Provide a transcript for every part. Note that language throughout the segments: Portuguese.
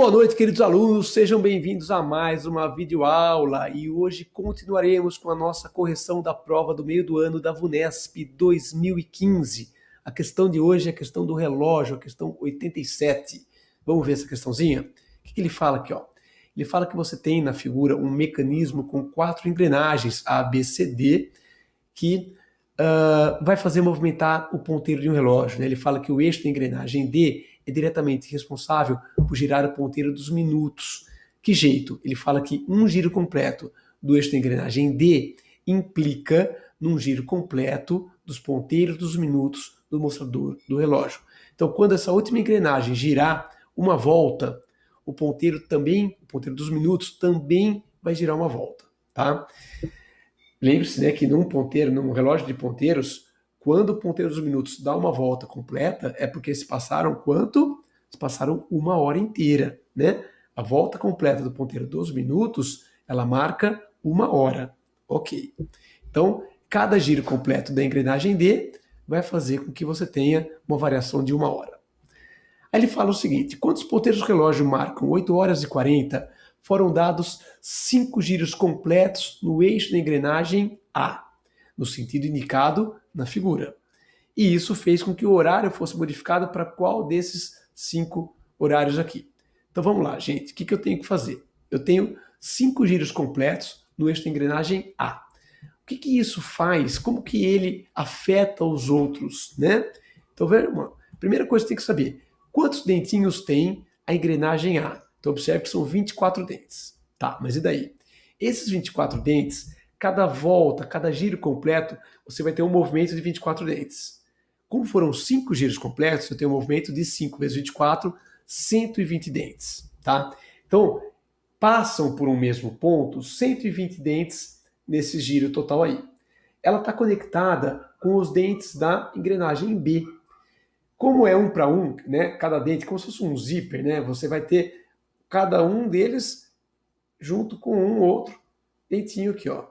Boa noite, queridos alunos, sejam bem-vindos a mais uma videoaula e hoje continuaremos com a nossa correção da prova do meio do ano da VUNESP 2015. A questão de hoje é a questão do relógio, a questão 87. Vamos ver essa questãozinha? O que ele fala aqui, ó? Ele fala que você tem na figura um mecanismo com 4 engrenagens A, B, C, D, que vai fazer movimentar o ponteiro de um relógio, né? Ele fala que o eixo da engrenagem D é diretamente responsável por girar o ponteiro dos minutos. Que jeito? Ele fala que um giro completo do eixo da engrenagem D implica num giro completo dos ponteiros dos minutos do mostrador do relógio. Então, quando essa última engrenagem girar uma volta, o ponteiro dos minutos também vai girar uma volta, tá? Lembre-se, né, que num relógio de ponteiros, quando o ponteiro dos minutos dá uma volta completa, é porque se passaram quanto? Se passaram uma hora inteira, né? A volta completa do ponteiro dos minutos, ela marca uma hora. Ok. Então, cada giro completo da engrenagem D vai fazer com que você tenha uma variação de uma hora. Aí ele fala o seguinte: quando os ponteiros do relógio marcam 8 horas e 40, foram dados 5 giros completos no eixo da engrenagem A, no sentido indicado na figura. E isso fez com que o horário fosse modificado para qual desses 5 horários aqui? Então vamos lá, gente. O que eu tenho que fazer? Eu tenho 5 giros completos no eixo da engrenagem A. O que isso faz? Como que ele afeta os outros, né? Então, vamos lá. Primeira coisa que você tem que saber: quantos dentinhos tem a engrenagem A? Então observe que são 24 dentes. Tá, mas e daí? Esses 24 dentes, cada volta, cada giro completo, você vai ter um movimento de 24 dentes. Como foram 5 giros completos, eu tenho um movimento de 5 vezes 24, 120 dentes. Tá? Então, passam por um mesmo ponto 120 dentes nesse giro total aí. Ela está conectada com os dentes da engrenagem B. Como é 1 para 1, né, cada dente, como se fosse um zíper, né, você vai ter cada um deles junto com um outro dentinho aqui, ó.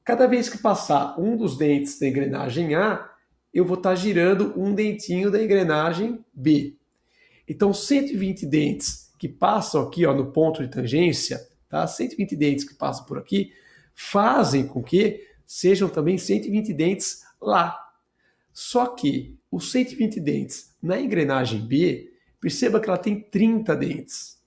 Cada vez que passar um dos dentes da engrenagem A, eu vou estar girando um dentinho da engrenagem B. Então, 120 dentes que passam aqui, ó, no ponto de tangência, tá? 120 dentes que passam por aqui, fazem com que sejam também 120 dentes lá. Só que os 120 dentes na engrenagem B, perceba que ela tem 30 dentes.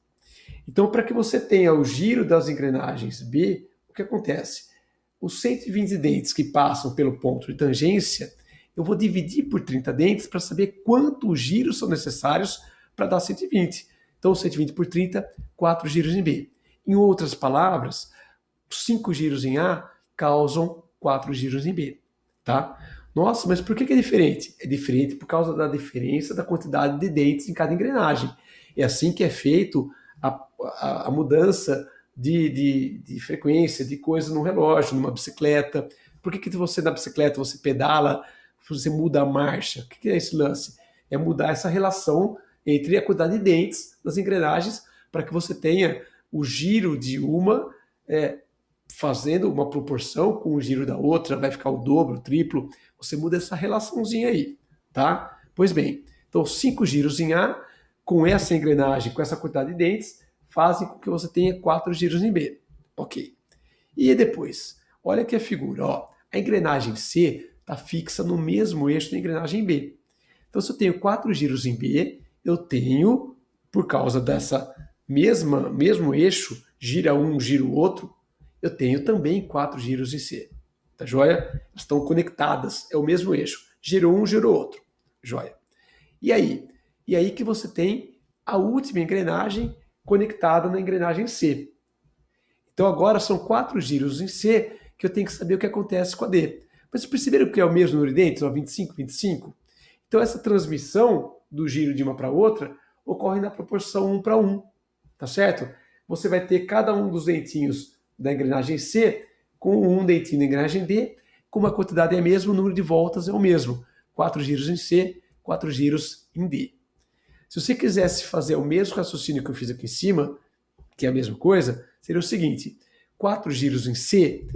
Então, para que você tenha o giro das engrenagens B, o que acontece? Os 120 dentes que passam pelo ponto de tangência, eu vou dividir por 30 dentes para saber quantos giros são necessários para dar 120. Então, 120 por 30, 4 giros em B. Em outras palavras, 5 giros em A causam 4 giros em B. Tá? Nossa, mas por que é diferente? É diferente por causa da diferença da quantidade de dentes em cada engrenagem. É assim que é feito a mudança de frequência, de coisas no relógio, numa bicicleta. Por que você na bicicleta você pedala, você muda a marcha? O que é esse lance? É mudar essa relação entre a quantidade de dentes das engrenagens para que você tenha o giro de uma fazendo uma proporção com o giro da outra, vai ficar o dobro, o triplo. Você muda essa relaçãozinha aí, tá? Pois bem, então 5 giros em A com essa engrenagem, com essa quantidade de dentes, fazem com que você tenha 4 giros em B. Ok. E depois, olha aqui a figura. Ó. A engrenagem C está fixa no mesmo eixo da engrenagem B. Então, se eu tenho 4 giros em B, eu tenho, por causa dessa mesmo eixo, gira um, gira o outro, eu tenho também 4 giros em C. Tá joia? Elas estão conectadas, é o mesmo eixo. Girou um, girou outro. Joia. E aí? E aí que você tem a última engrenagem conectada na engrenagem C. Então agora são 4 giros em C que eu tenho que saber o que acontece com a D. Mas vocês perceberam que é o mesmo número de dentes, 25, 25? Então essa transmissão do giro de uma para outra ocorre na proporção 1 para 1, tá certo? Você vai ter cada um dos dentinhos da engrenagem C com um dentinho da engrenagem D, como a quantidade é a mesma, o número de voltas é o mesmo. 4 giros em C, 4 giros em D. Se você quisesse fazer o mesmo raciocínio que eu fiz aqui em cima, que é a mesma coisa, seria o seguinte: 4 giros em C,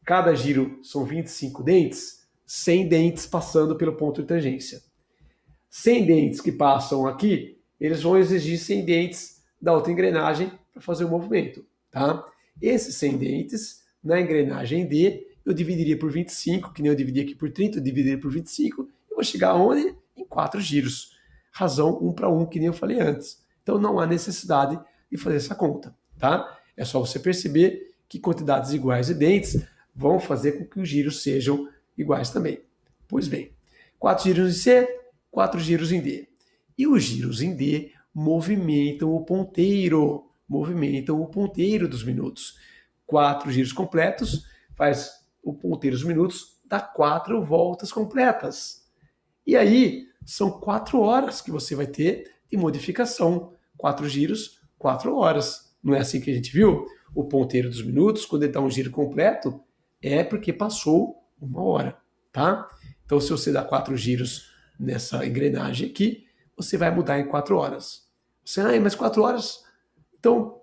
cada giro são 25 dentes, 100 dentes passando pelo ponto de tangência. 100 dentes que passam aqui, eles vão exigir 100 dentes da outra engrenagem para fazer o movimento, tá? Esses 100 dentes, na engrenagem D, eu dividiria por 25, que nem eu dividi aqui por 30, eu dividiria por 25, e vou chegar aonde? Em 4 giros. Razão 1 para 1, que nem eu falei antes. Então não há necessidade de fazer essa conta, tá? É só você perceber que quantidades iguais de dentes vão fazer com que os giros sejam iguais também. Pois bem, 4 giros em C, 4 giros em D. E os giros em D movimentam o ponteiro dos minutos. 4 giros completos faz o ponteiro dos minutos dar 4 voltas completas. E aí, são 4 horas que você vai ter de modificação. 4 giros, 4 horas. Não é assim que a gente viu? O ponteiro dos minutos, quando ele dá um giro completo, é porque passou 1 hora, tá? Então, se você dá 4 giros nessa engrenagem aqui, você vai mudar em 4 horas. Você, mas 4 horas? Então,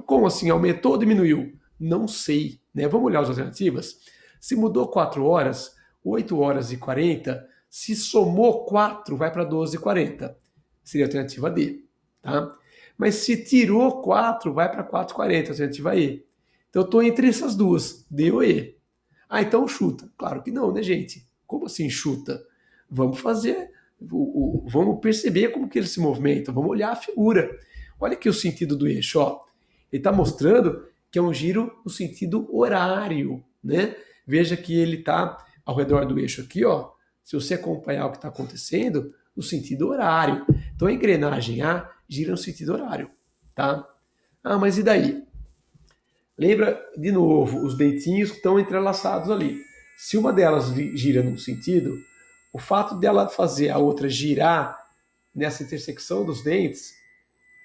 como assim? Aumentou ou diminuiu? Não sei, né? Vamos olhar as alternativas? Se mudou 4 horas, 8 horas e 40, se somou 4, vai para 12 e 40. Seria a alternativa D, tá? Mas se tirou 4, vai para 4 e 40, alternativa E. Então, eu estou entre essas duas, D ou E. Ah, então chuta. Claro que não, né, gente? Como assim chuta? Vamos fazer, vamos perceber como que ele se movimenta, vamos olhar a figura. Olha aqui o sentido do eixo, ó. Ele está mostrando que é um giro no sentido horário, né? Veja que ele está ao redor do eixo aqui, ó. Se você acompanhar o que está acontecendo, no sentido horário. Então a engrenagem A gira no sentido horário, tá? Ah, mas e daí? Lembra, de novo, os dentinhos que estão entrelaçados ali. Se uma delas gira num sentido, o fato dela fazer a outra girar nessa intersecção dos dentes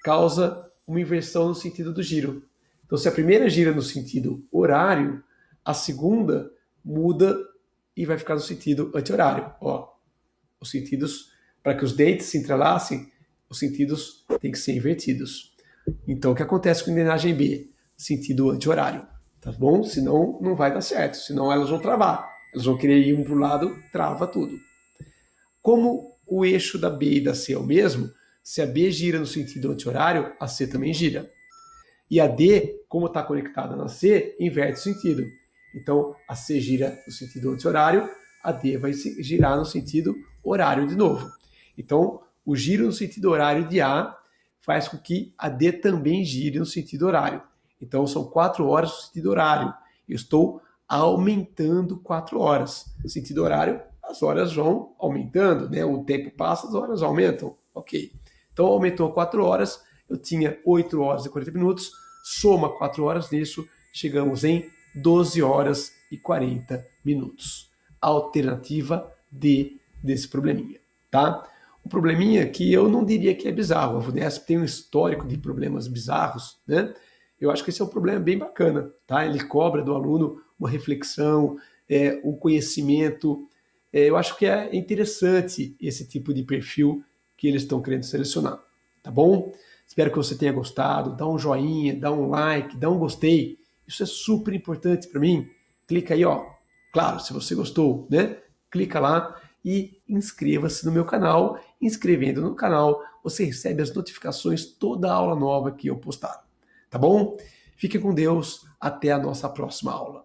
causa uma inversão no sentido do giro. Então, se a primeira gira no sentido horário, a segunda muda e vai ficar no sentido anti-horário. Ó, os sentidos, para que os dentes se entrelacem, os sentidos têm que ser invertidos. Então, o que acontece com a engrenagem B? Sentido anti-horário, tá bom? Senão não vai dar certo, senão elas vão travar. Elas vão querer ir um para o lado, trava tudo. Como o eixo da B e da C é o mesmo, se a B gira no sentido anti-horário, a C também gira. E a D, como está conectada na C, inverte o sentido. Então, a C gira no sentido anti-horário, a D vai girar no sentido horário de novo. Então, o giro no sentido horário de A faz com que a D também gire no sentido horário. Então, são 4 horas no sentido horário. Eu estou aumentando 4 horas. No sentido horário, as horas vão aumentando, né? O tempo passa, as horas aumentam. Ok. Então, aumentou 4 horas. Eu tinha 8 horas e 40 minutos. Soma 4 horas nisso, chegamos em 12 horas e 40 minutos. Alternativa D desse probleminha, tá? Um probleminha que eu não diria que é bizarro. A VUNESP tem um histórico de problemas bizarros, né? Eu acho que esse é um problema bem bacana, tá? Ele cobra do aluno uma reflexão, um conhecimento. Eu acho que é interessante esse tipo de perfil que eles estão querendo selecionar, tá bom? Espero que você tenha gostado. Dá um joinha, dá um like, dá um gostei. Isso é super importante para mim. Clica aí, ó. Claro, se você gostou, né? Clica lá e inscreva-se no meu canal. Inscrevendo no canal, você recebe as notificações toda aula nova que eu postar. Tá bom? Fique com Deus. Até a nossa próxima aula.